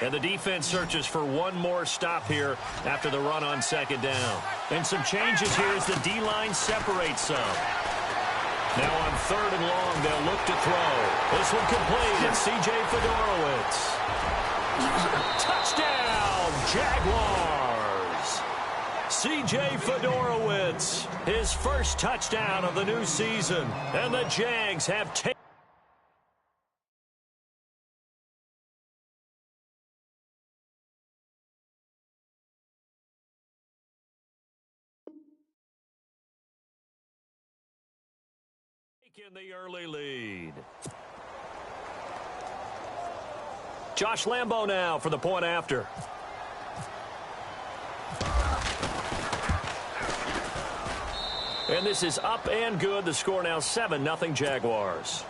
And the defense searches for one more stop here after the run on second down. And some changes here as the D-line separates some. Now on third and long, they'll look to throw. This one complete. It's C.J. Fedorowicz. Touchdown, Jaguars. C.J. Fedorowicz, his first touchdown of the new season. And the Jags have taken the early lead. Josh Lambo now for the point after. And this is up and good. The score now 7-0 Jaguars.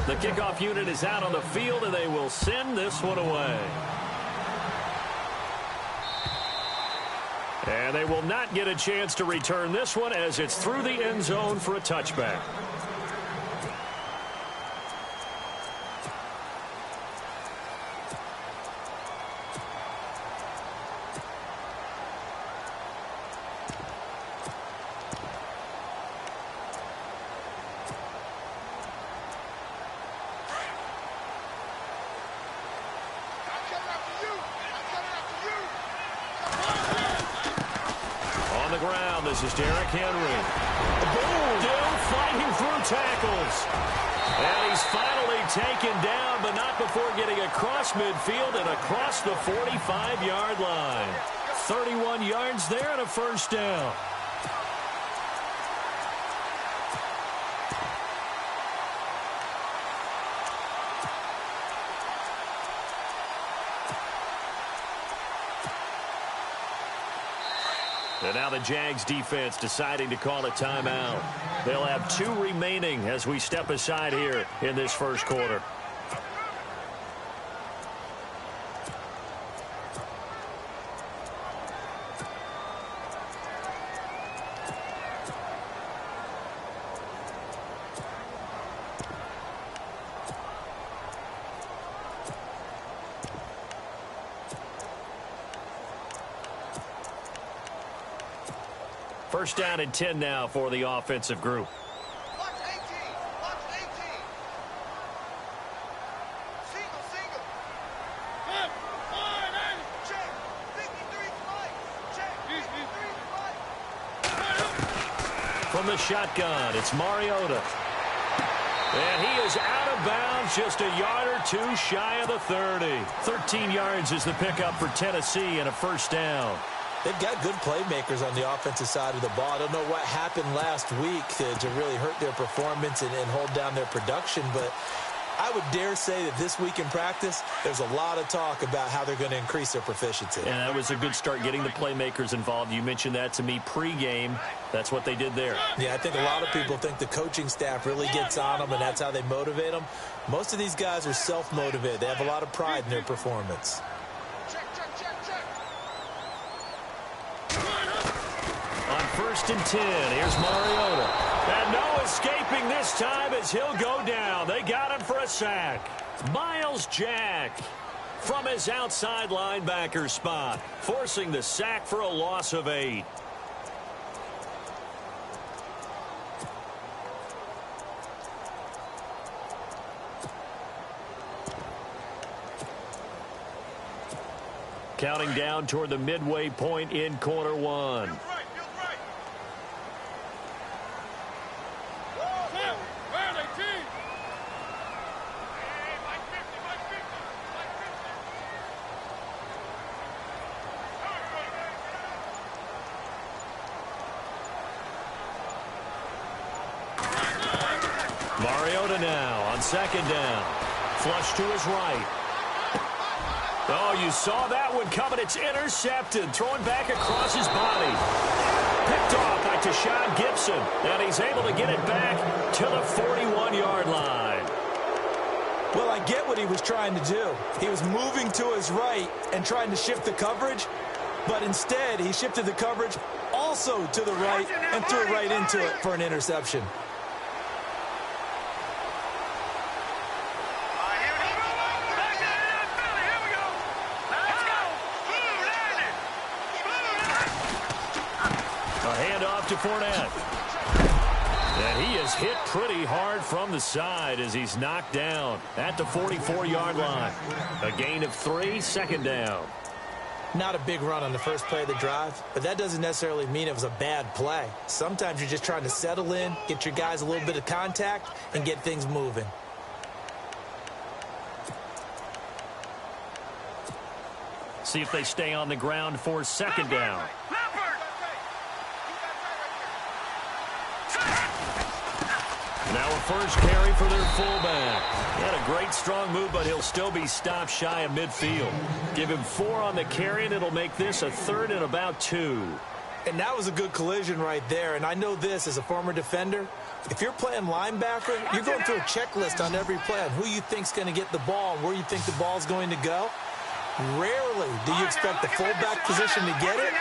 The kickoff unit is out on the field, and they will send this one away. And they will not get a chance to return this one as it's through the end zone for a touchback. This is Derrick Henry. Still fighting through tackles. And he's finally taken down, but not before getting across midfield and across the 45-yard line. 31 yards there and a first down. And now the Jags defense deciding to call a timeout. They'll have 2 remaining as we step aside here in this first quarter. First down and 10 now for the offensive group. Watch 18. Watch 18. Single, single. Check. 53 flight. Check. 53 flight. From the shotgun, it's Mariota. And he is out of bounds, just a yard or two shy of the 30. 13 yards is the pickup for Tennessee and a first down. They've got good playmakers on the offensive side of the ball. I don't know what happened last week to really hurt their performance and hold down their production, but I would dare say that this week in practice, there's a lot of talk about how they're going to increase their proficiency. And that was a good start getting the playmakers involved. You mentioned that to me pregame. That's what they did there. Yeah, I think a lot of people think the coaching staff really gets on them, and that's how they motivate them. Most of these guys are self-motivated. They have a lot of pride in their performance. On first and 10, here's Mariota. And no escaping this time as he'll go down. They got him for a sack. Miles Jack from his outside linebacker spot, forcing the sack for a loss of 8. Counting down toward the midway point in quarter one. Mariota now on second down. Flush to his right. Oh, you saw that one coming. It's intercepted. Throwing back across his body. Picked off by Tashawn Gibson. And he's able to get it back to the 41-yard line. Well, I get what he was trying to do. He was moving to his right and trying to shift the coverage. But instead, he shifted the coverage also to the right and threw it right into it for an interception. A handoff to Fournette. And he is hit pretty hard from the side as he's knocked down at the 44-yard line. A gain of 3, second down. Not a big run on the first play of the drive, but that doesn't necessarily mean it was a bad play. Sometimes you're just trying to settle in, get your guys a little bit of contact, and get things moving. See if they stay on the ground for second down. Now a first carry for their fullback. He had a great strong move, but he'll still be stopped shy of midfield. Give him 4 on the carry, and it'll make this a 3rd and about 2. And that was a good collision right there. And I know this as a former defender. If you're playing linebacker, you're going through a checklist on every play on who you think's going to get the ball and where you think the ball's going to go. Rarely do you expect the fullback position to get it,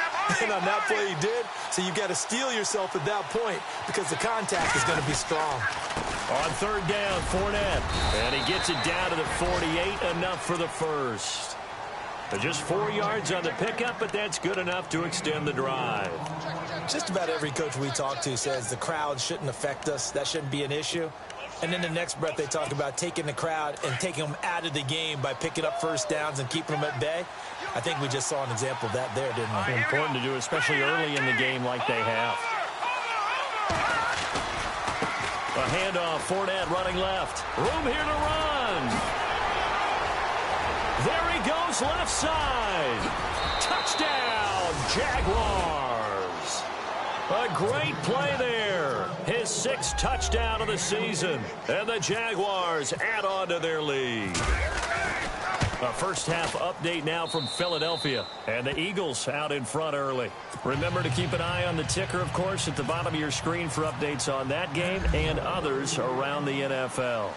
and on that play he did. So you've got to steel yourself at that point because the contact is going to be strong. On third down, Fournette, and he gets it down to the 48, enough for the first. Just 4 yards on the pickup, but that's good enough to extend the drive. Just about every coach we talk to says the crowd shouldn't affect us. That shouldn't be an issue. And in the next breath, they talk about taking the crowd and taking them out of the game by picking up first downs and keeping them at bay. I think we just saw an example of that there, didn't we? Important to do, especially early in the game like they have. A handoff, Fournette running left. Room here to run. There he goes, left side. Touchdown, Jaguars. A great play there. His 6th touchdown of the season. And the Jaguars add on to their lead. A first half update now from Philadelphia. And the Eagles out in front early. Remember to keep an eye on the ticker, of course, at the bottom of your screen for updates on that game and others around the NFL.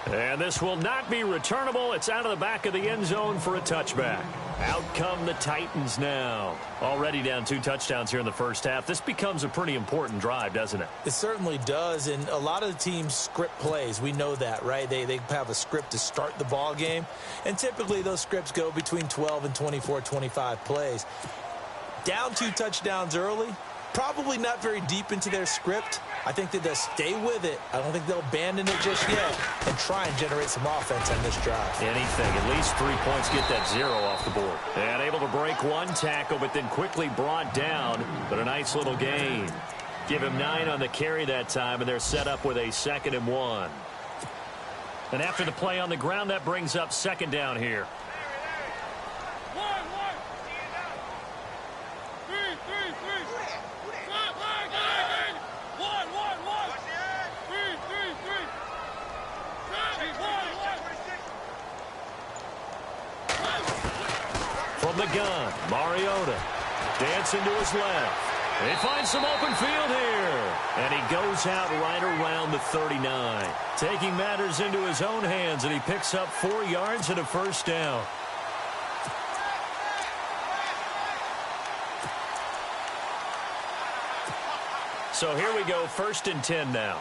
And this will not be returnable. It's out of the back of the end zone for a touchback. Out come the Titans now. Already down 2 touchdowns here in the first half. This becomes a pretty important drive, doesn't it? It certainly does, and a lot of the teams script plays. We know that, right? They have a script to start the ball game, and typically those scripts go between 12 and 24, 25 plays. Down 2 touchdowns early, probably not very deep into their script. I think that they'll stay with it. I don't think they'll abandon it just yet and try and generate some offense on this drive. Anything. At least 3 points, get that 0 off the board. And able to break 1 tackle, but then quickly brought down. But a nice little gain. Give him 9 on the carry that time, and they're set up with a 2nd and 1. And after the play on the ground, that brings up second down here. From the gun, Mariota dancing to his left. He finds some open field here. And he goes out right around the 39. Taking matters into his own hands, and he picks up 4 yards and a first down. So here we go, 1st and 10 now.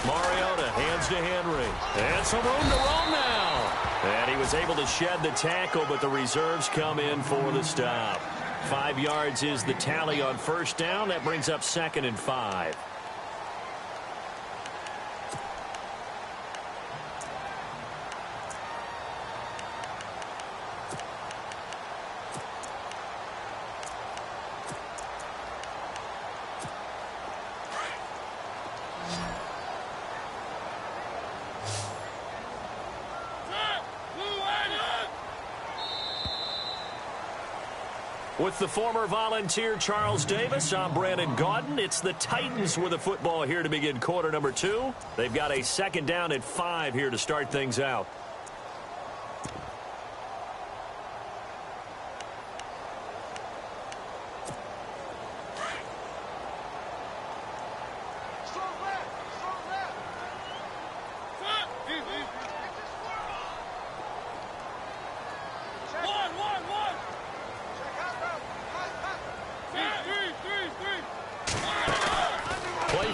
Mariota hands to Henry. And some room to roam now. And he was able to shed the tackle, but the reserves come in for the stop. 5 yards is the tally on first down. That brings up 2nd and 5. With the former Volunteer Charles Davis, I'm Brandon Gaudin. It's the Titans with the football here to begin quarter number 2. They've got a 2nd down at 5 here to start things out.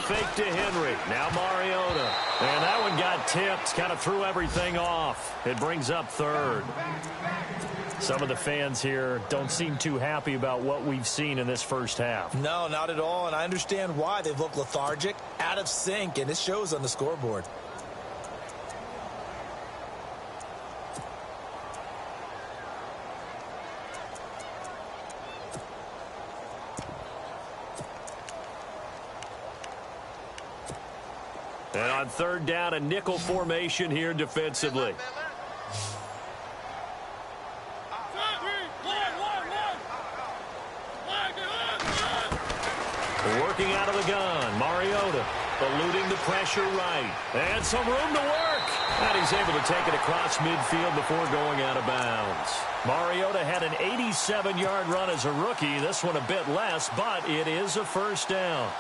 Fake to Henry. Now Mariota. And that one got got tipped, kind of threw everything off. It brings up third. Some of the fans here don't seem too happy about what we've seen in this first half. No, not at all, and I understand why. They've looked lethargic, out of sync, and it shows on the scoreboard. And on third down, a nickel formation here defensively. Working out of the gun, Mariota eluding the pressure right. And some room to work. And he's able to take it across midfield before going out of bounds. Mariota had an 87-yard run as a rookie. This one a bit less, but it is a first down.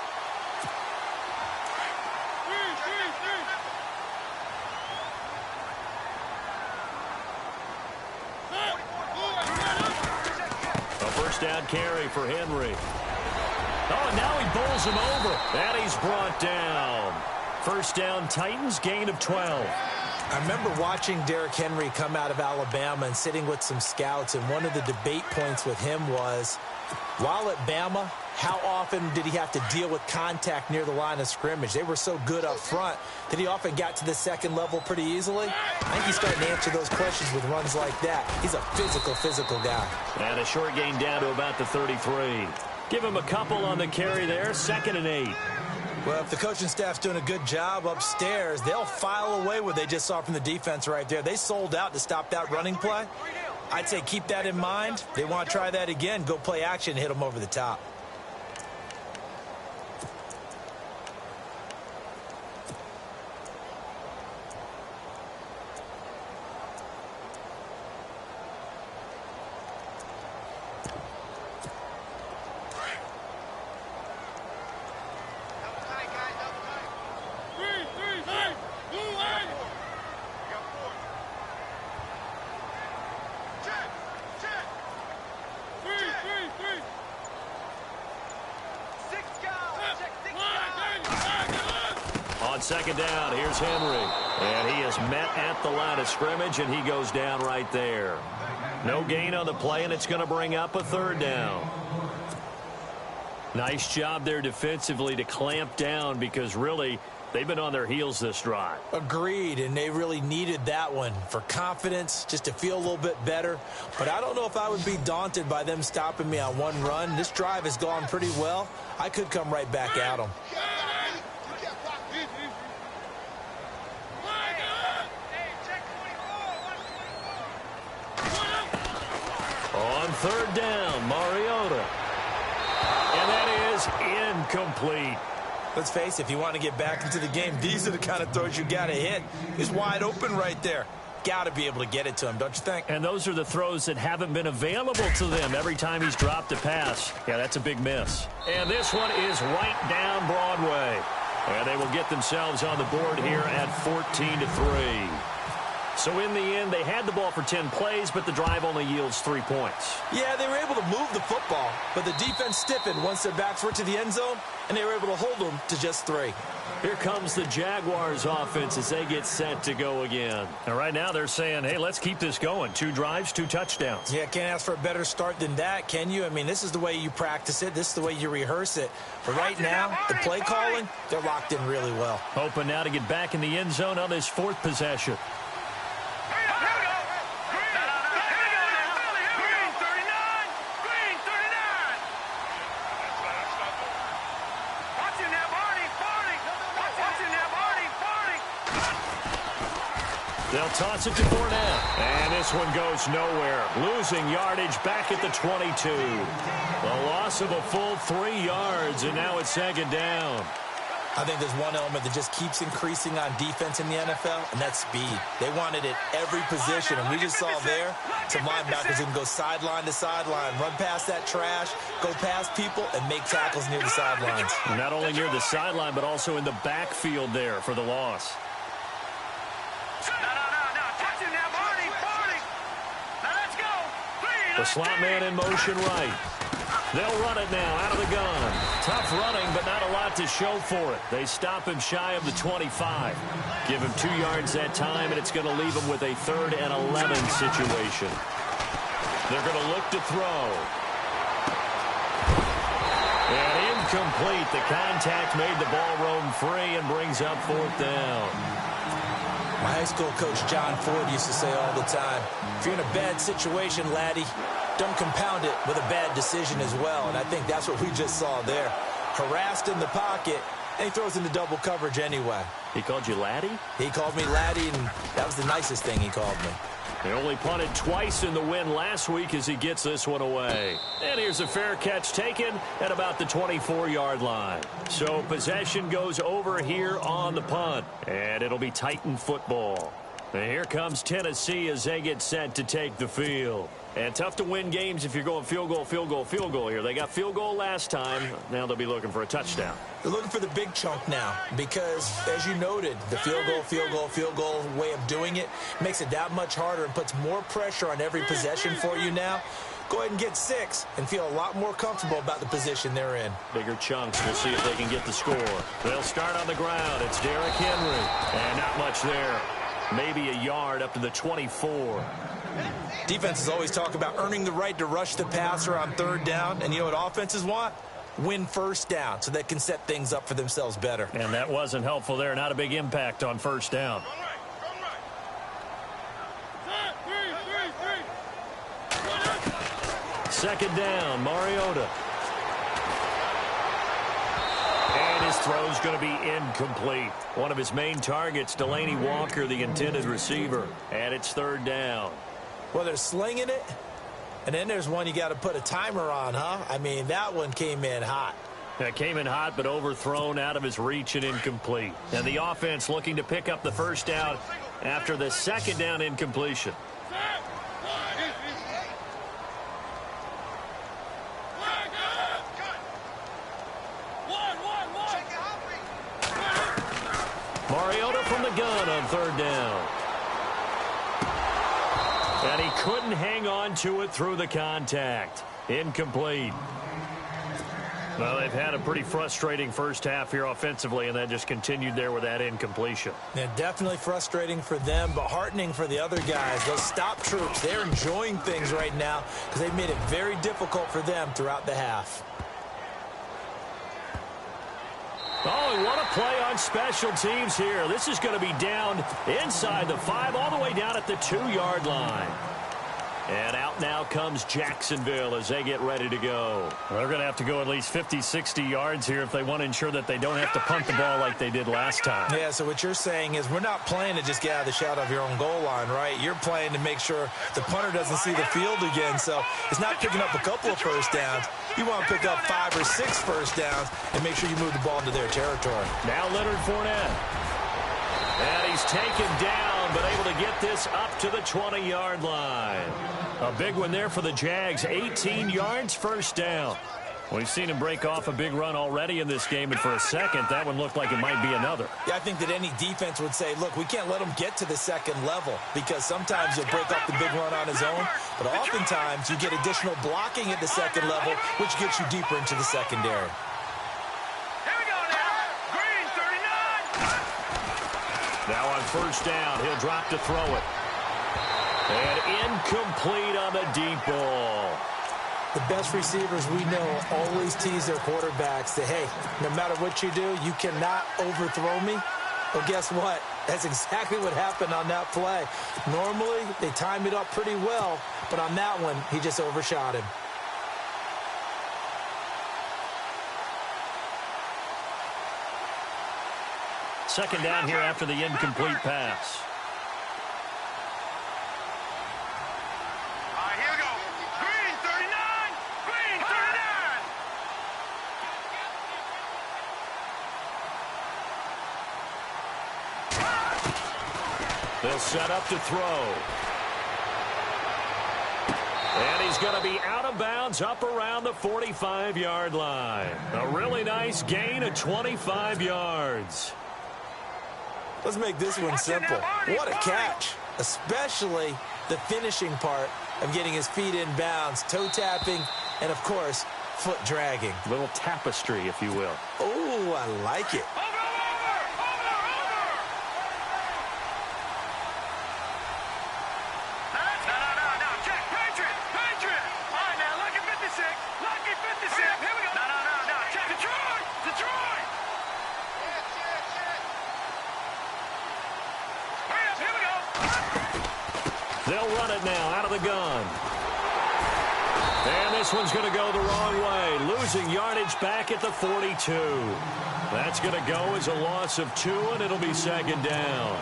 Down carry for Henry. Oh, and now he bowls him over. And he's brought down. First down, Titans, gain of 12. I remember watching Derrick Henry come out of Alabama and sitting with some scouts, and one of the debate points with him was, while at Bama, how often did he have to deal with contact near the line of scrimmage? They were so good up front that he often got to the second level pretty easily. I think he's starting to answer those questions with runs like that. He's a physical guy. And a short gain down to about the 33. Give him a couple on the carry there, 2nd and 8. Well, if the coaching staff's doing a good job upstairs, they'll file away what they just saw from the defense right there. They sold out to stop that running play. I'd say keep that in mind. They want to try that again, go play action and hit them over the top. Second down, here's Henry. And he is met at the line of scrimmage, and he goes down right there. No gain on the play, and it's going to bring up a third down. Nice job there defensively to clamp down because really they've been on their heels this drive. Agreed, and they really needed that one for confidence, just to feel a little bit better. But I don't know if I would be daunted by them stopping me on one run. This drive has gone pretty well. I could come right back at them. On third down, Mariota. And that is incomplete. Let's face it, if you want to get back into the game, these are the kind of throws you got to hit. He's wide open right there. Got to be able to get it to him, don't you think? And those are the throws that haven't been available to them every time he's dropped a pass. Yeah, that's a big miss. And this one is right down Broadway. And they will get themselves on the board here at 14-3. So in the end, they had the ball for 10 plays, but the drive only yields 3 points. Yeah, they were able to move the football, but the defense stiffened once their backs were to the end zone, and they were able to hold them to just 3. Here comes the Jaguars offense as they get set to go again. And right now they're saying, hey, let's keep this going. 2 drives, 2 touchdowns. Yeah, can't ask for a better start than that, can you? I mean, this is the way you practice it. This is the way you rehearse it. But right now, the play calling, they're locked in really well. Hoping now to get back in the end zone on this 4th possession. They'll toss it to Fournette. And this one goes nowhere. Losing yardage back at the 22. The loss of a full 3 yards, and now it's 2nd down. I think there's one element that just keeps increasing on defense in the NFL, and that's speed. They want it at every position, and we just saw there some linebackers who can go sideline to sideline, run past that trash, go past people, and make tackles near the sidelines. Not only near the sideline, but also in the backfield there for the loss. The slot man in motion right. They'll run it now out of the gun. Tough running, but not a lot to show for it. They stop him shy of the 25. Give him 2 yards that time, and it's going to leave him with a 3rd and 11 situation. They're going to look to throw. And incomplete. The contact made the ball roam free and brings up 4th down. My high school coach, John Ford, used to say all the time, if you're in a bad situation, laddie, don't compound it with a bad decision as well. And I think that's what we just saw there. Harassed in the pocket, and he throws into double coverage anyway. He called you laddie? He called me laddie, and that was the nicest thing he called me. He only punted twice in the win last week as he gets this one away. And here's a fair catch taken at about the 24-yard line. So possession goes over here on the punt. And it'll be Titan football. And here comes Tennessee as they get set to take the field. And tough to win games if you're going field goal, field goal, field goal here. They got field goal last time. Now they'll be looking for a touchdown. They're looking for the big chunk now because, as you noted, the field goal way of doing it makes it that much harder and puts more pressure on every possession for you now. Go ahead and get 6 and feel a lot more comfortable about the position they're in. Bigger chunks. We'll see if they can get the score. They'll start on the ground. It's Derrick Henry. And not much there. Maybe a yard up to the 24. Defenses always talk about earning the right to rush the passer on 3rd down. And you know what offenses want? Win 1st down so they can set things up for themselves better. And that wasn't helpful there. Not a big impact on 1st down. Second down, Mariota. And his throw's going to be incomplete. One of his main targets, Delaney Walker, the intended receiver. And it's 3rd down. Well, they're slinging it. And then there's one you got to put a timer on, huh? I mean, that one came in hot. That came in hot, but overthrown out of his reach and incomplete. And the offense looking to pick up the 1st down after the 2nd down incompletion. Mariota from the gun on 3rd down. And he couldn't hang on to it through the contact. Incomplete. Well, they've had a pretty frustrating first half here offensively, and that just continued there with that incompletion. Yeah, definitely frustrating for them, but heartening for the other guys. Those stop troops, they're enjoying things right now because they've made it very difficult for them throughout the half. Oh, and what a play on special teams here. This is going to be down inside the 5, all the way down at the 2-yard line. And out now comes Jacksonville as they get ready to go. Well, they're going to have to go at least 50, 60 yards here if they want to ensure that they don't have to punt the ball like they did last time. Yeah, so what you're saying is we're not playing to just get out of the shadow of your own goal line, right? You're playing to make sure the punter doesn't see the field again. So it's not picking up a couple of 1st downs. You want to pick up 5 or 6 1st downs and make sure you move the ball into their territory. Now Leonard Fournette. And he's taken down, but able to get this up to the 20-yard line. A big one there for the Jags. 18 yards, 1st down. We've seen him break off a big run already in this game, and for a second, that one looked like it might be another. Yeah, I think that any defense would say, look, we can't let him get to the 2nd level because sometimes he'll break off the big run on his own, but oftentimes you get additional blocking at the 2nd level, which gets you deeper into the secondary. Now on 1st down, he'll drop to throw it. And incomplete on the deep ball. The best receivers we know always tease their quarterbacks that, hey, no matter what you do, you cannot overthrow me. Well, guess what? That's exactly what happened on that play. Normally, they time it up pretty well, but on that one, he just overshot him. Second down here after the incomplete pass. All right, here we go. Green 39. Green 39. They'll set up to throw. And he's going to be out of bounds up around the 45-yard line. A really nice gain of 25 yards. Let's make this one simple. What a catch, especially the finishing part of getting his feet in bounds, toe tapping, and, of course, foot dragging. Little tapestry, if you will. Oh, I like it. They'll run it now out of the gun. And this one's going to go the wrong way, losing yardage back at the 42. That's going to go as a loss of 2, and it'll be second down.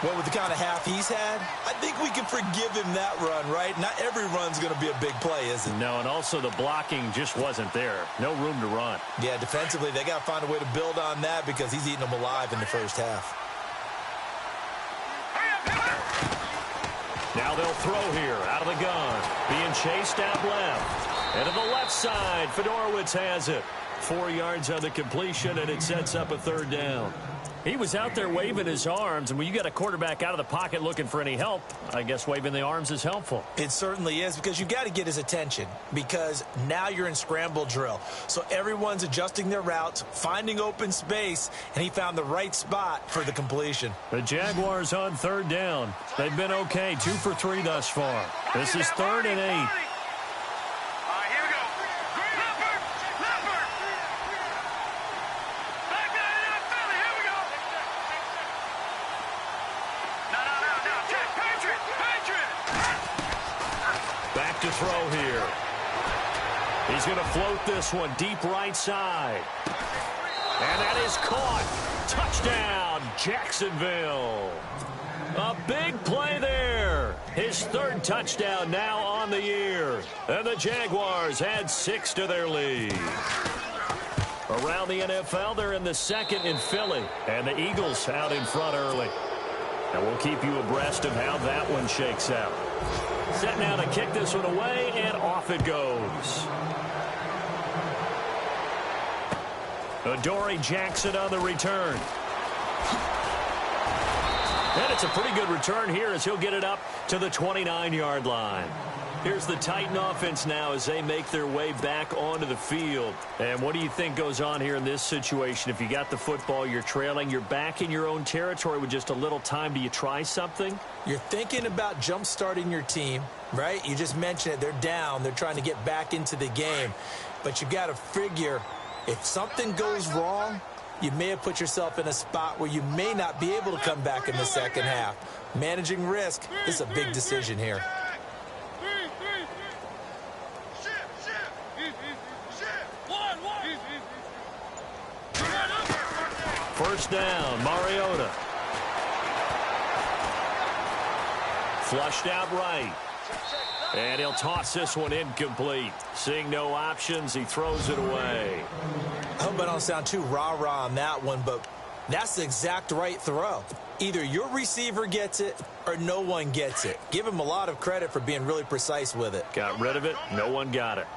Well, with the kind of half he's had, I think we can forgive him that run, right? Not every run's going to be a big play, is it? No, and also the blocking just wasn't there. No room to run. Yeah, defensively, they got to find a way to build on that because he's eating them alive in the first half. Now they'll throw here out of the gun. Being chased out left. And to the left side, Fedorowicz has it. 4 yards on the completion, and it sets up a third down. He was out there waving his arms, and when you got a quarterback out of the pocket looking for any help, I guess waving the arms is helpful. It certainly is, because you got to get his attention, because now you're in scramble drill. So everyone's adjusting their routes, finding open space, and he found the right spot for the completion. The Jaguars on third down. They've been okay, 2 for 3 thus far. This is 3rd and 8. Back to throw here. He's going to float this one deep right side. And that is caught. Touchdown, Jacksonville. A big play there. His 3rd touchdown now on the year. And the Jaguars add 6 to their lead. Around the NFL, they're in the 2nd in Philly. And the Eagles out in front early. And we'll keep you abreast of how that one shakes out. Set now to kick this one away, and off it goes. Adoree Jackson on the return. And it's a pretty good return here as he'll get it up to the 29-yard line. Here's the Titan offense now as they make their way back onto the field. And what do you think goes on here in this situation? If you got the football, you're trailing, you're back in your own territory with just a little time. Do you try something? You're thinking about jump-starting your team, right? You just mentioned it. They're down. They're trying to get back into the game. But you got to figure if something goes wrong, you may have put yourself in a spot where you may not be able to come back in the second half. Managing risk is a big decision here. First down, Mariota. Flushed out right. And he'll toss this one incomplete. Seeing no options, he throws it away. I hope I don't sound too rah-rah on that one, but that's the exact right throw. Either your receiver gets it or no one gets it. Give him a lot of credit for being really precise with it. Got rid of it. No one got it.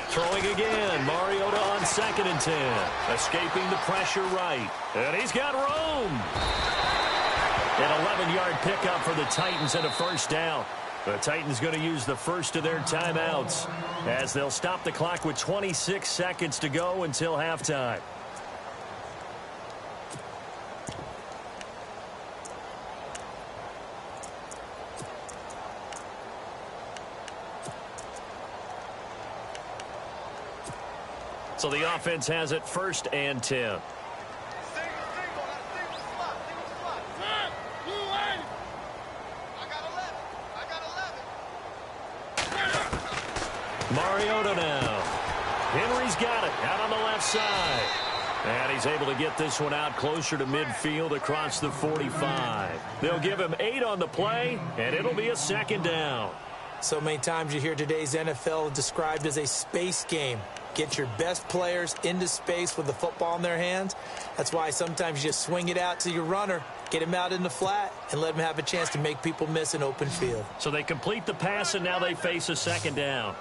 Throwing again, Mariota on 2nd and 10. Escaping the pressure right. And he's got room. An 11-yard pickup for the Titans and a first down. The Titans going to use the first of their timeouts as they'll stop the clock with 26 seconds to go until halftime. So the offense has it 1st and 10. Mariota now. Henry's got it out on the left side. And he's able to get this one out closer to midfield across the 45. They'll give him 8 on the play, and it'll be a second down. So many times you hear today's NFL described as a space game. Get your best players into space with the football in their hands. That's why sometimes you just swing it out to your runner, get him out in the flat, and let him have a chance to make people miss an open field. So they complete the pass, and now they face a second down.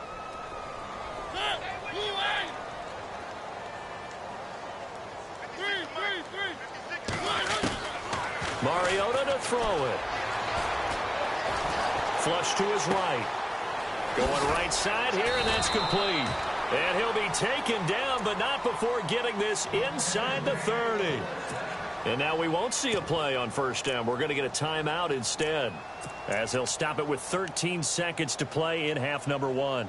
Mariota to throw it. Flush to his right. Going right side here, and that's complete. And he'll be taken down, but not before getting this inside the 30. And now we won't see a play on first down. We're going to get a timeout instead, as he'll stop it with 13 seconds to play in half number 1.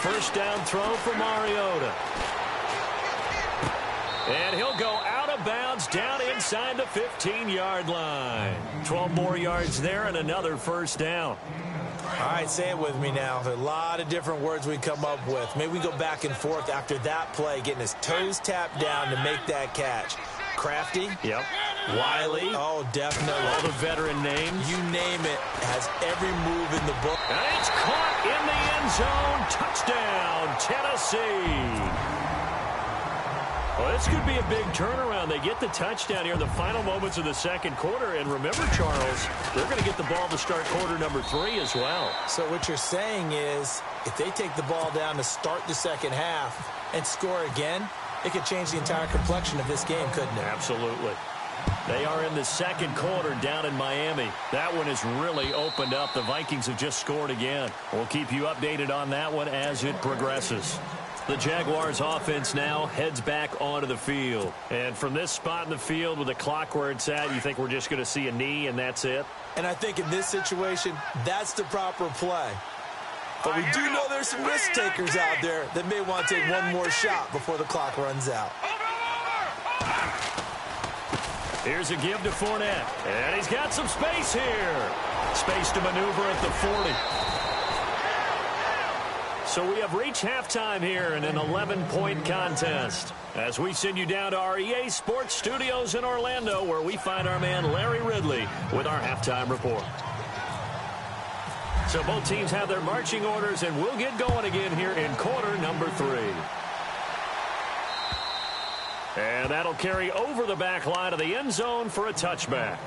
First down throw for Mariota. And he'll go out of bounds down inside the 15-yard line. 12 more yards there and another first down. All right, say it with me now. There's a lot of different words we come up with. Maybe we go back and forth after that play, getting his toes tapped down to make that catch. Crafty. Yep. Wiley. Oh, definitely. All the veteran names. You name it. Has every move in the book. And it's caught in the end zone. Touchdown, Tennessee. Well, this could be a big turnaround. They get the touchdown here in the final moments of the second quarter. And remember, Charles, they're going to get the ball to start quarter number 3 as well. So what you're saying is if they take the ball down to start the second half and score again, it could change the entire complexion of this game, couldn't it? Absolutely. They are in the second quarter down in Miami. That one has really opened up. The Vikings have just scored again. We'll keep you updated on that one as it progresses. The Jaguars offense now heads back onto the field. And from this spot in the field with the clock where it's at, you think we're just going to see a knee and that's it? And I think in this situation, that's the proper play. But we do know there's some risk takers out there that may want to take one more shot before the clock runs out. Here's a give to Fournette. And he's got some space here. Space to maneuver at the 40. So we have reached halftime here in an 11-point contest, as we send you down to our EA Sports Studios in Orlando, where we find our man Larry Ridley with our halftime report. So both teams have their marching orders, and we'll get going again here in quarter number 3. And that'll carry over the back line of the end zone for a touchback.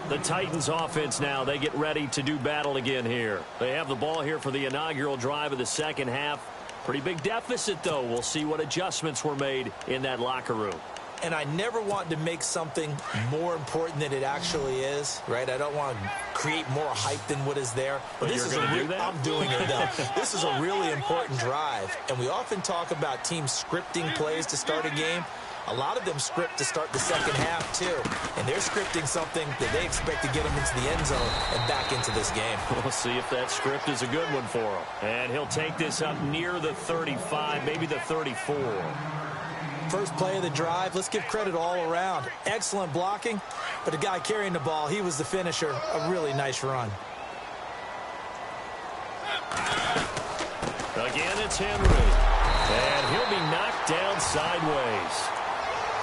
The Titans offense now, they get ready to do battle again here. They have the ball here for the inaugural drive of the second half. Pretty big deficit, though. We'll see what adjustments were made in that locker room. And I never want to make something more important than it actually is, right? I don't want to create more hype than what is there. But this is I'm doing it, though. This is a really important drive. And we often talk about teams scripting plays to start a game. A lot of them script to start the second half, too. And they're scripting something that they expect to get them into the end zone and back into this game. We'll see if that script is a good one for him. And he'll take this up near the 35, maybe the 34. First play of the drive, let's give credit all around. Excellent blocking, but the guy carrying the ball, he was the finisher. A really nice run. Again, it's Henry. And he'll be knocked down sideways.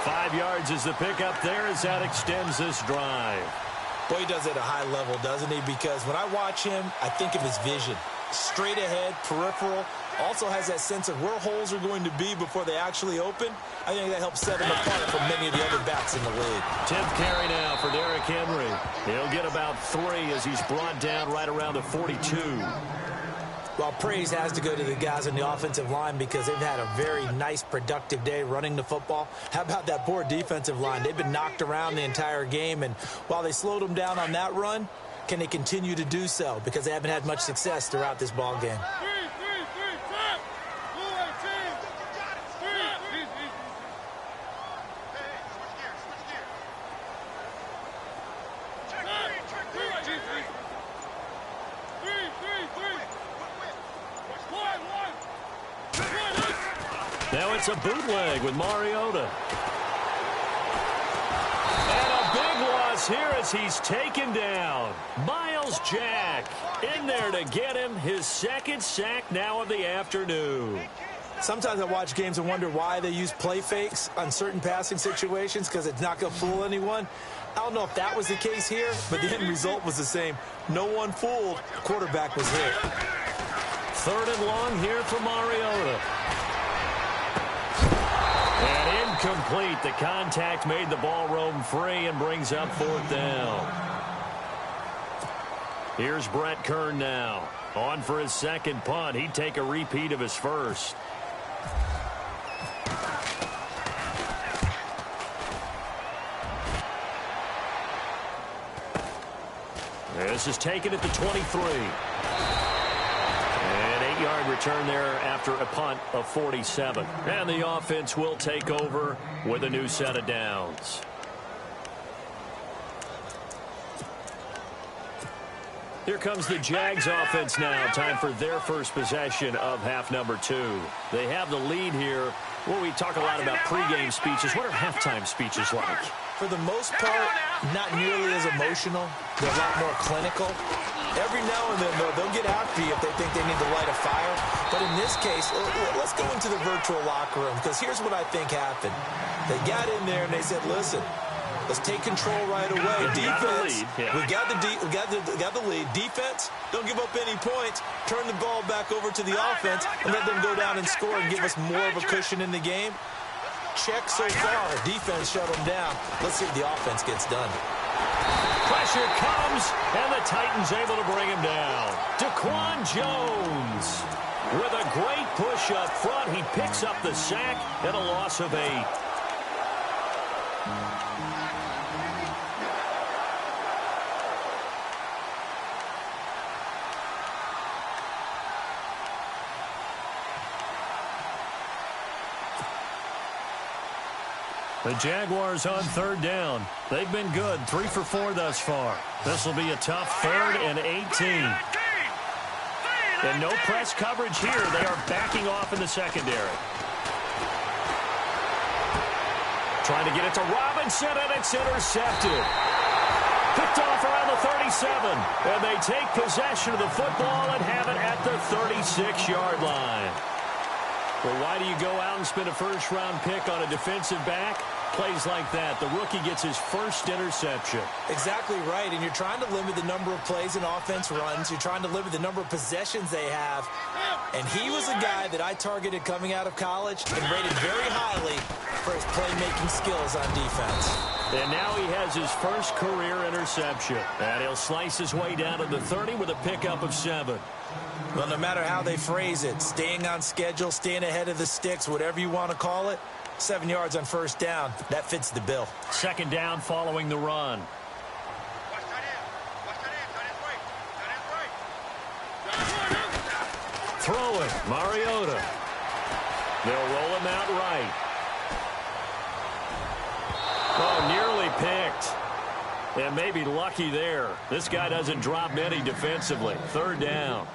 5 yards is the pickup there as that extends this drive. Boy, he does it at a high level, doesn't he? Because when I watch him, I think of his vision. Straight ahead, peripheral. Also has that sense of where holes are going to be before they actually open. I think that helps set him apart from many of the other backs in the league. 10th carry now for Derrick Henry. He'll get about 3 as he's brought down right around the 42. Well, praise has to go to the guys on the offensive line because they've had a very nice, productive day running the football. How about that poor defensive line? They've been knocked around the entire game, and while they slowed them down on that run, can they continue to do so? Because they haven't had much success throughout this ball game. Now it's a bootleg with Mariota. And a big loss here as he's taken down. Miles Jack in there to get him his second sack now of the afternoon. Sometimes I watch games and wonder why they use play fakes on certain passing situations because it's not going to fool anyone. I don't know if that was the case here, but the end result was the same. No one fooled. The quarterback was hit. 3rd and long here for Mariota. And incomplete. The contact made the ball roam free and brings up 4th down. Here's Brett Kern now. On for his 2nd punt. He'd take a repeat of his 1st. This is taken at the 23. An 8-yard return there after a punt of 47. And the offense will take over with a new set of downs. Here comes the Jags offense now. Time for their first possession of half number 2. They have the lead here. Well, we talk a lot about pregame speeches. What are halftime speeches like? For the most part, not nearly as emotional. They're a lot more clinical. Every now and then, though, they'll get after you if they think they need to light a fire. But in this case, let's go into the virtual locker room, because here's what I think happened. They got in there and they said, listen, let's take control right away. Defense, we got the lead. Defense, don't give up any points. Turn the ball back over to the offense and let them go down and score and give us more of a cushion in the game. Check so far. Defense shut them down. Let's see if the offense gets done. Pressure comes, and the Titans able to bring him down. Daquan Jones with a great push up front. He picks up the sack and a loss of 8. The Jaguars on 3rd down. They've been good, 3 for 4 thus far. This will be a tough 3rd and 18. And no press coverage here. They are backing off in the secondary. Trying to get it to Robinson, and it's intercepted. Picked off around the 37. And they take possession of the football and have it at the 36-yard line. Well, why do you go out and spend a first-round pick on a defensive back? Plays like that. The rookie gets his first interception. Exactly right, and you're trying to limit the number of plays and offense runs. You're trying to limit the number of possessions they have. And he was a guy that I targeted coming out of college and rated very highly for his playmaking skills on defense. And now he has his first career interception. And he'll slice his way down to the 30 with a pickup of 7. Well, no matter how they phrase it, staying on schedule, staying ahead of the sticks, whatever you want to call it, 7 yards on 1st down, that fits the bill. 2nd down following the run. Throw it, Mariota. They'll roll him out right. Oh, nearly picked. And maybe lucky there. This guy doesn't drop many defensively. 3rd down.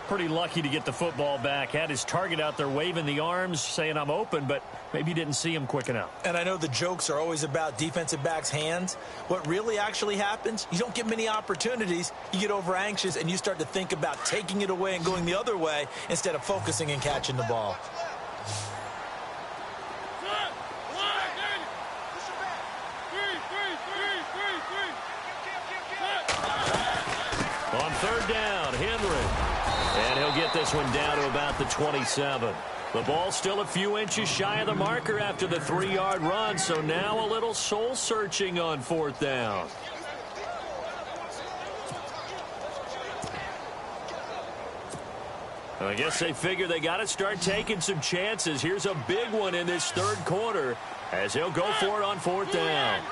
Pretty lucky to get the football back. Had his target out there waving the arms, saying I'm open, but maybe didn't see him quick enough. And I know the jokes are always about defensive backs' hands. What really actually happens, you don't get many opportunities. You get over anxious, and you start to think about taking it away and going the other way instead of focusing and catching the ball. On 3rd down, Henry. And he'll get this one down to about the 27. The ball still a few inches shy of the marker after the 3-yard run, so now a little soul-searching on 4th down. I guess they figure they got to start taking some chances. Here's a big one in this 3rd quarter as he'll go for it on 4th down.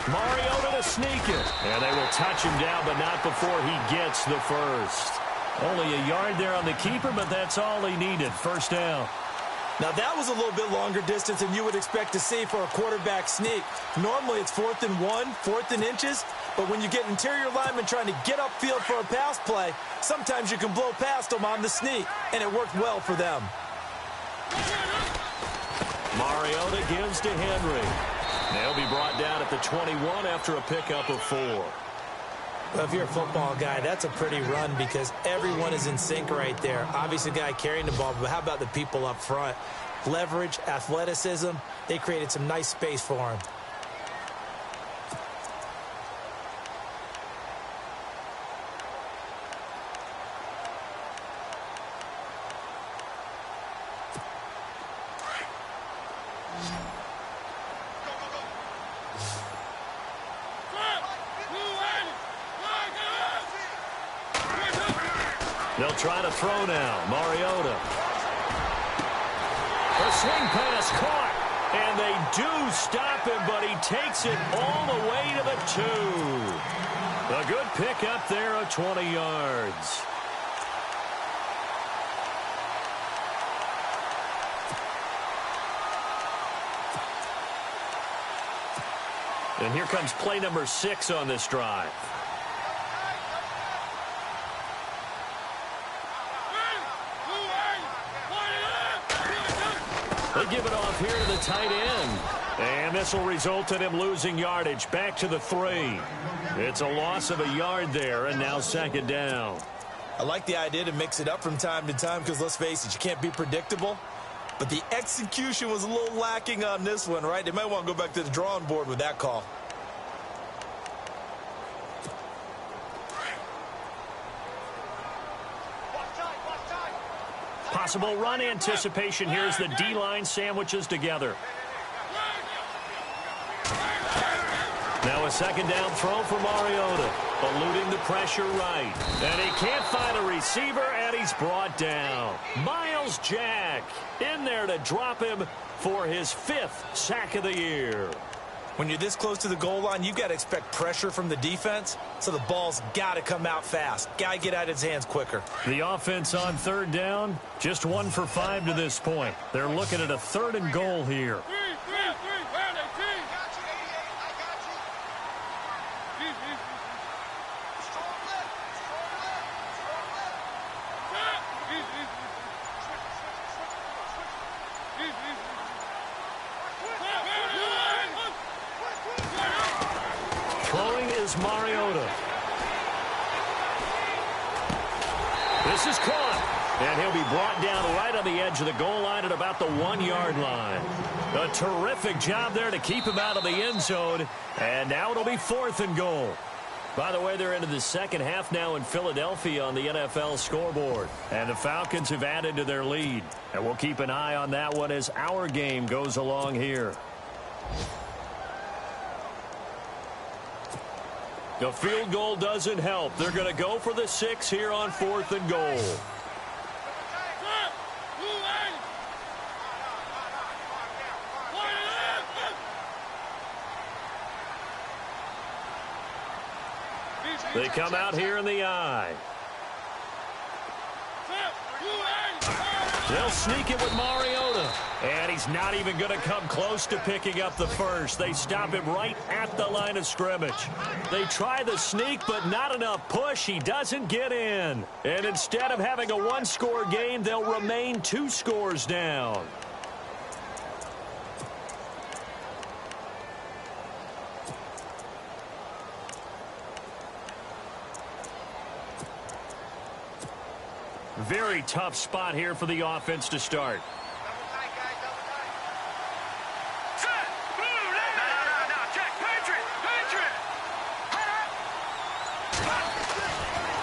Mariota to sneak it. And they will touch him down, but not before he gets the first. Only a yard there on the keeper, but that's all he needed. 1st down. Now, that was a little bit longer distance than you would expect to see for a quarterback sneak. Normally, it's 4th and 1, 4th and inches, but when you get interior linemen trying to get upfield for a pass play, sometimes you can blow past them on the sneak, and it worked well for them. Mariota gives to Henry. They'll be brought down at the 21 after a pickup of 4. Well, if you're a football guy, that's a pretty run because everyone is in sync right there. Obviously, the guy carrying the ball, but how about the people up front? Leverage, athleticism, they created some nice space for him. They'll try to throw now. Mariota. A swing pass caught. And they do stop him, but he takes it all the way to the 2. A good pickup there of 20 yards. And here comes play number 6 on this drive. They give it off here to the tight end. And this will result in him losing yardage back to the 3. It's a loss of a yard there, and now 2nd down. I like the idea to mix it up from time to time because, let's face it, you can't be predictable. But the execution was a little lacking on this one, right? They might want to go back to the drawing board with that call. Possible run anticipation here as the D-line sandwiches together. Now a 2nd down throw for Mariota, eluding the pressure right. And he can't find a receiver, and he's brought down. Miles Jack in there to drop him for his 5th sack of the year. When you're this close to the goal line, you've got to expect pressure from the defense, so the ball's got to come out fast. Got to get out of his hands quicker. The offense on 3rd down, just 1 for 5 to this point. They're looking at a 3rd and goal here. Throwing is Mariota. This is caught, and he'll be brought down right on the edge of the goal line at about the 1-yard line. A terrific job there to keep him out of the end zone, and now it'll be 4th and goal. By the way, they're into the 2nd half now in Philadelphia on the NFL scoreboard, and the Falcons have added to their lead. And we'll keep an eye on that one as our game goes along here. The field goal doesn't help. They're going to go for the 6 here on 4th and goal. They come out here in the eye. They'll sneak it with Mariota. And he's not even going to come close to picking up the 1st. They stop him right at the line of scrimmage. They try the sneak, but not enough push. He doesn't get in. And instead of having a 1-score game, they'll remain 2 scores down. Very tough spot here for the offense to start.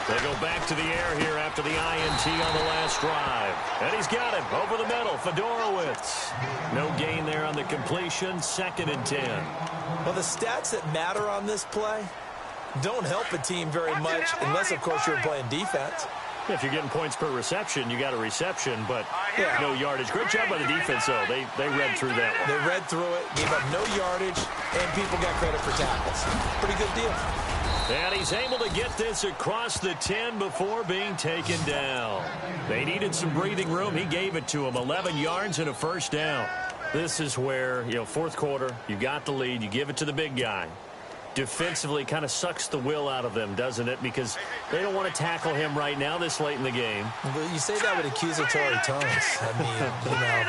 They go back to the air here after the INT on the last drive. And he's got him over the middle, Fedorowicz. No gain there on the completion, 2nd and 10. Well, the stats that matter on this play don't help a team very much unless, of course, you're playing defense. If you're getting points per reception, you got a reception, but no yardage. Great job by the defense, though. They read through that one. They read through it, gave up no yardage, and people got credit for tackles. Pretty good deal. And he's able to get this across the 10 before being taken down. They needed some breathing room. He gave it to him. 11 yards and a first down. This is where, fourth quarter, you got the lead. You give it to the big guy. Defensively kind of sucks the will out of them, doesn't it? Because they don't want to tackle him right now this late in the game. Well, you say that with accusatory tones. I mean,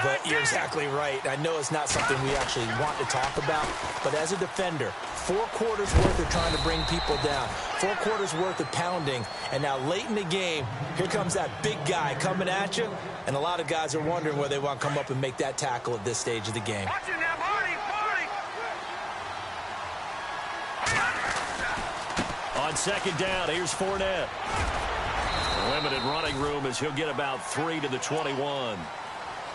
but you're exactly right. I know it's not something we actually want to talk about, but as a defender, 4 quarters worth of trying to bring people down, 4 quarters worth of pounding, and now late in the game, here comes that big guy coming at you, and a lot of guys are wondering where they want to come up and make that tackle at this stage of the game. On second down, here's Fournette. Limited running room as he'll get about 3 to the 21.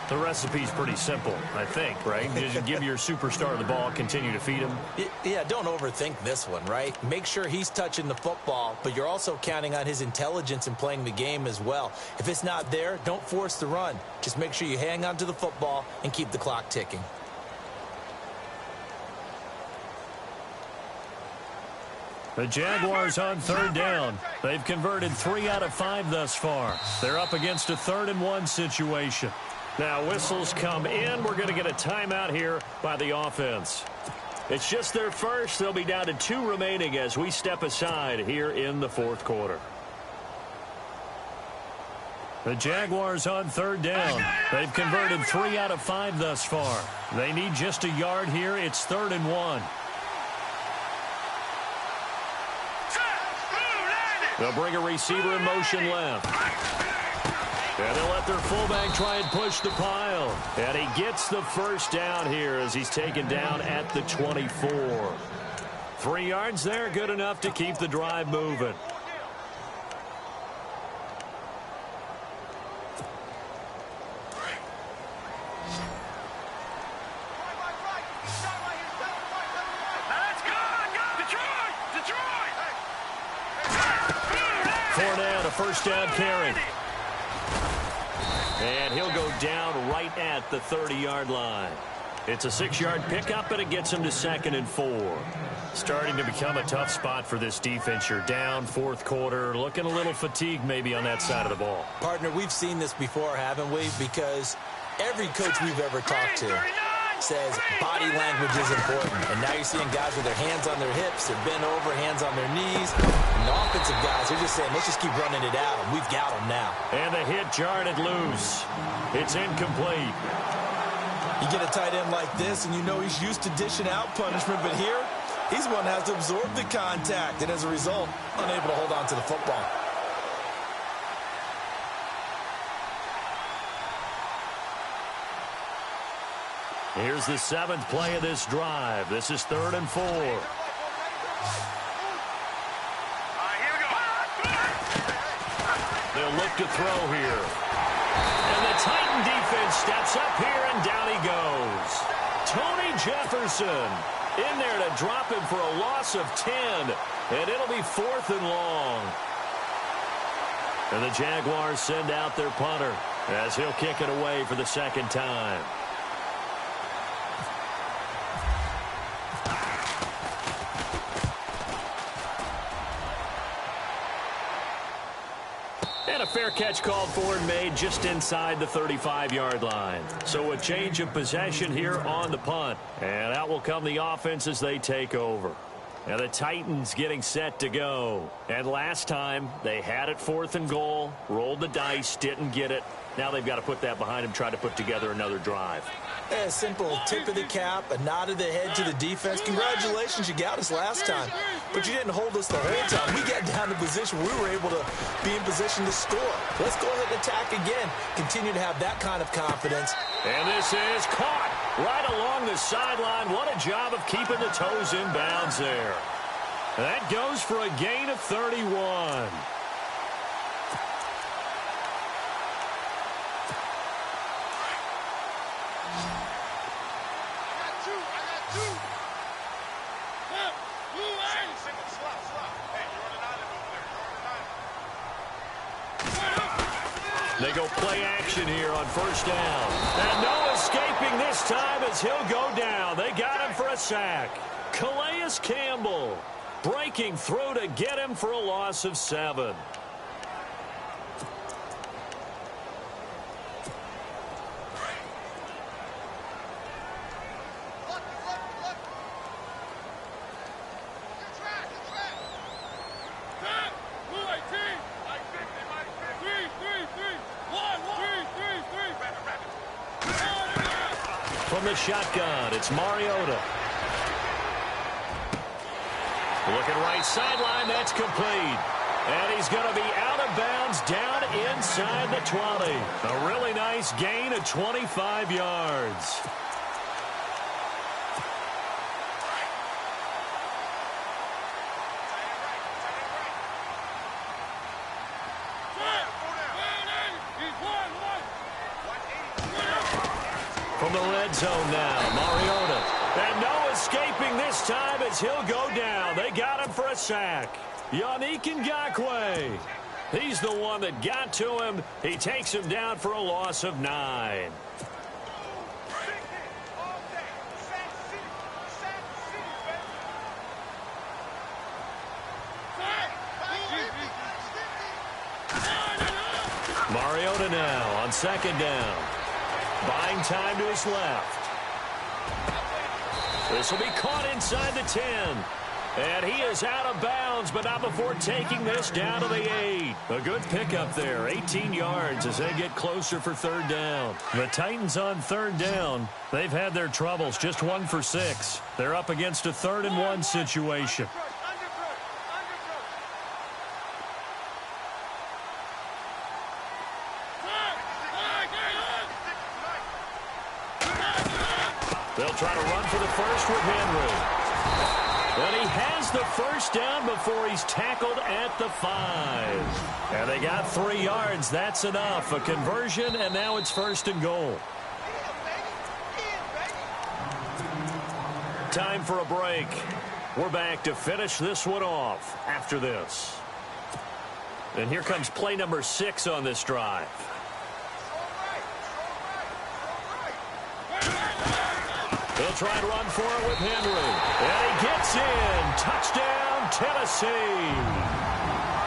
The recipe's pretty simple, I think, right? Just give your superstar the ball, continue to feed him. Yeah, don't overthink this one, right? Make sure he's touching the football, but you're also counting on his intelligence in playing the game as well. If it's not there, don't force the run. Just make sure you hang on to the football and keep the clock ticking. The Jaguars on third down. They've converted 3 out of 5 thus far. They're up against a 3rd-and-1 situation. Now whistles come in. We're going to get a timeout here by the offense. It's just their first. They'll be down to 2 remaining as we step aside here in the fourth quarter. The Jaguars on third down. They've converted 3 out of 5 thus far. They need just a yard here. It's 3rd-and-1. They'll bring a receiver in motion left. And they'll let their fullback try and push the pile. And he gets the first down here as he's taken down at the 24. 3 yards there, good enough to keep the drive moving. Fournette, a first down carry. And he'll go down right at the 30-yard line. It's a 6-yard pickup, and it gets him to 2nd and 4. Starting to become a tough spot for this defense. You're down fourth quarter, looking a little fatigued maybe on that side of the ball. Partner, we've seen this before, haven't we? Because every coach we've ever talked to says body language is important. And now you're seeing guys with their hands on their hips, they're bent over, hands on their knees. And the offensive guys, they're just saying, let's just keep running it out. We've got them now. And the hit jarred it loose. It's incomplete. You get a tight end like this, and you know he's used to dishing out punishment, but here, he's the one that has to absorb the contact, and as a result, unable to hold on to the football. Here's the 7th play of this drive. This is 3rd and 4. They'll look to throw here. And the Titan defense steps up here, and down he goes. Tony Jefferson in there to drop him for a loss of 10. And it'll be 4th and long. And the Jaguars send out their punter as he'll kick it away for the 2nd time. And a fair catch called for and made just inside the 35-yard line. So a change of possession here on the punt. And out will come the offense as they take over. Now the Titans getting set to go. And last time they had it 4th and goal, rolled the dice, didn't get it. Now they've got to put that behind them, try to put together another drive. A simple tip of the cap, a nod of the head to the defense. Congratulations, you got us last time. But you didn't hold us the whole time. We got down to position where we were able to be in position to score. Let's go ahead and attack again. Continue to have that kind of confidence. And this is caught right along the sideline. What a job of keeping the toes in bounds there. That goes for a gain of 31. They go play action here on first down. And no escaping this time as he'll go down. They got him for a sack. Calais Campbell breaking through to get him for a loss of 7. From the shotgun, it's Mariota. Looking right sideline, that's complete. And he's going to be out of bounds down inside the 20. A really nice gain of 25 yards. From the red zone now, Mariota. And no escaping this time as he'll go down. They got him for a sack. Yannick Ngakoue. He's the one that got to him. He takes him down for a loss of 9. Mariota now on second down. Buying time to his left. This will be caught inside the 10. And he is out of bounds, but not before taking this down to the 8. A good pickup there, 18 yards as they get closer for third down. The Titans on third down, they've had their troubles, just 1 for 6. They're up against a 3rd and 1 situation. They'll try to run for the first with Henry. And he has the first down before he's tackled at the 5. And they got 3 yards. That's enough. A conversion, and now it's 1st and goal. Time for a break. We're back to finish this one off after this. And here comes play number 6 on this drive. He'll try and run for it with Henry. And he gets in. Touchdown, Tennessee.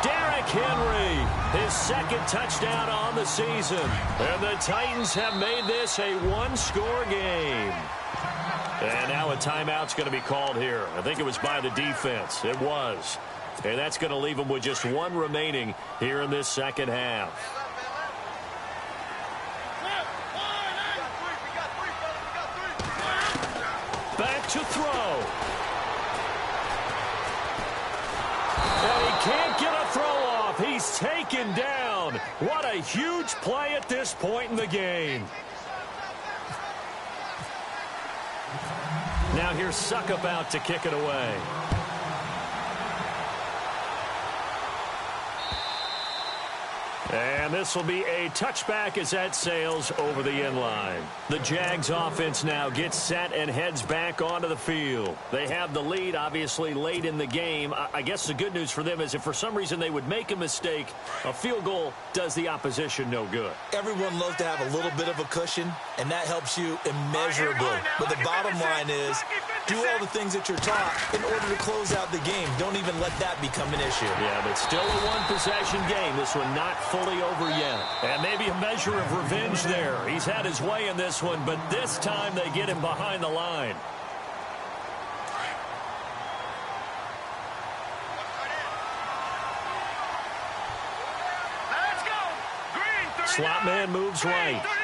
Derrick Henry, his 2nd touchdown on the season. And the Titans have made this a 1-score game. And now a timeout's going to be called here. I think it was by the defense. It was. And that's going to leave them with just 1 remaining here in this second half. Back to throw. And he can't get a throw off. He's taken down. What a huge play at this point in the game. Now here's Suckup out to kick it away. And this will be a touchback as that sails over the end line. The Jags offense now gets set and heads back onto the field. They have the lead, obviously, late in the game. I guess the good news for them is if for some reason they would make a mistake, a field goal does the opposition no good. Everyone loves to have a little bit of a cushion, and that helps you immeasurably. But the bottom line is, do all the things that you're taught in order to close out the game. Don't even let that become an issue. Yeah, but still a one-possession game. This one not fully over yet. And maybe a measure of revenge there. He's had his way in this one, but this time they get him behind the line. Let's go. Green, 39. Slot man moves right. 39.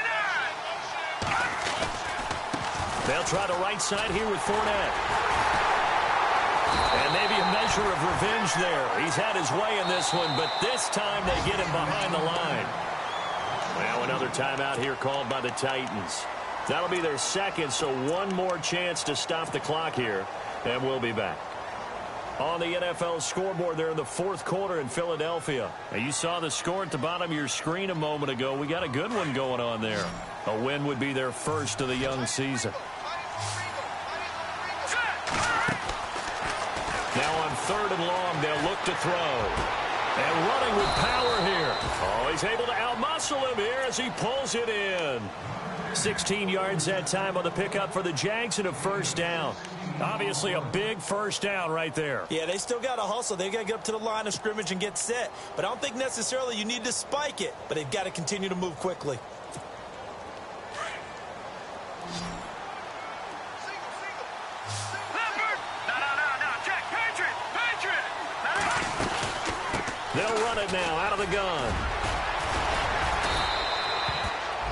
They'll try the right side here with Fournette. And maybe a measure of revenge there. He's had his way in this one, but this time they get him behind the line. Now another timeout here called by the Titans. That'll be their 2nd, so 1 more chance to stop the clock here, and we'll be back. On the NFL scoreboard there in the 4th quarter in Philadelphia. Now you saw the score at the bottom of your screen a moment ago. We got a good one going on there. A win would be their 1st of the young season. Now on 3rd and long, they'll look to throw. And running with power here. Oh, he's able to outmuscle him here as he pulls it in. 16 yards that time on the pickup for the Jags and a 1st down. Obviously a big first down right there. Yeah, they still got to hustle. They got to get up to the line of scrimmage and get set. But I don't think necessarily you need to spike it, but they've got to continue to move quickly. They'll run it now out of the gun.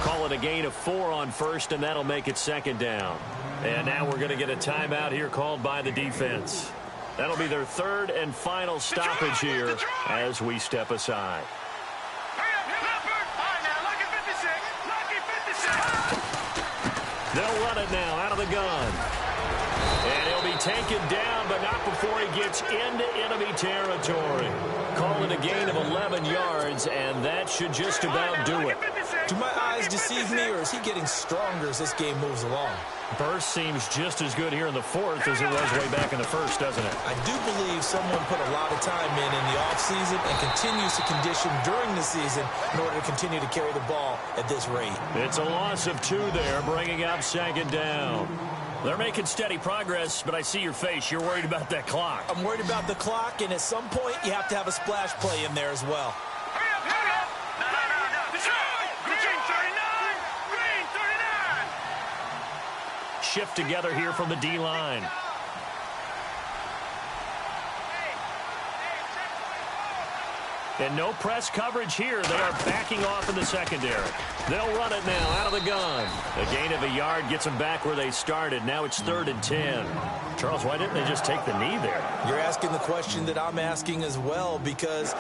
Call it a gain of 4 on first, and that'll make it second down. And now we're going to get a timeout here called by the defense. That'll be their third and final stoppage here as we step aside. They'll run it now out of the gun. And he'll be taken down, but not before he gets into enemy territory. Call it a gain of 11 yards, and that should just about do it. Do my eyes deceive me, or is he getting stronger as this game moves along? Burst seems just as good here in the fourth as it was way back in the first, doesn't it? I do believe someone put a lot of time in the offseason and continues to condition during the season in order to continue to carry the ball at this rate. It's a loss of 2 there, bringing up second down. They're making steady progress, but I see your face. You're worried about that clock. I'm worried about the clock, and at some point, you have to have a splash play in there as well. Shift together here from the D-line. And no press coverage here. They are backing off in the secondary. They'll run it now out of the gun. A gain of a yard gets them back where they started. Now it's 3rd and 10. Charles, why didn't they just take the knee there? You're asking the question that I'm asking as well, because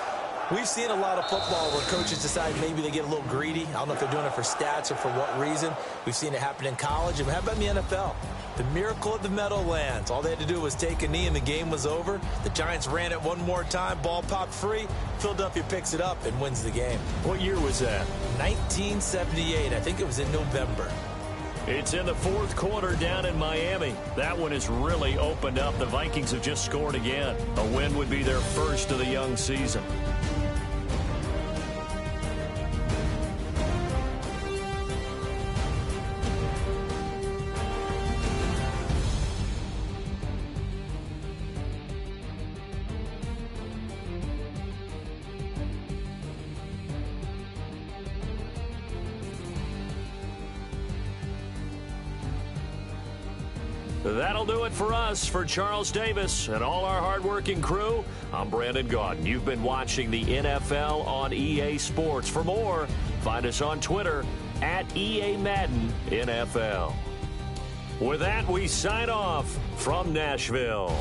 we've seen a lot of football where coaches decide maybe they get a little greedy. I don't know if they're doing it for stats or for what reason. We've seen it happen in college. And how about in the NFL? The miracle of the Meadowlands. All they had to do was take a knee and the game was over. The Giants ran it one more time. Ball popped free. Philadelphia picks it up and wins the game. What year was that? 1978. I think it was in November. It's in the fourth quarter down in Miami. That one has really opened up. The Vikings have just scored again. A win would be their first of the young season. That'll do it for us. For Charles Davis and all our hardworking crew, I'm Brandon Gaudin. You've been watching the NFL on EA Sports. For more, find us on Twitter at EA Madden NFL. With that, we sign off from Nashville.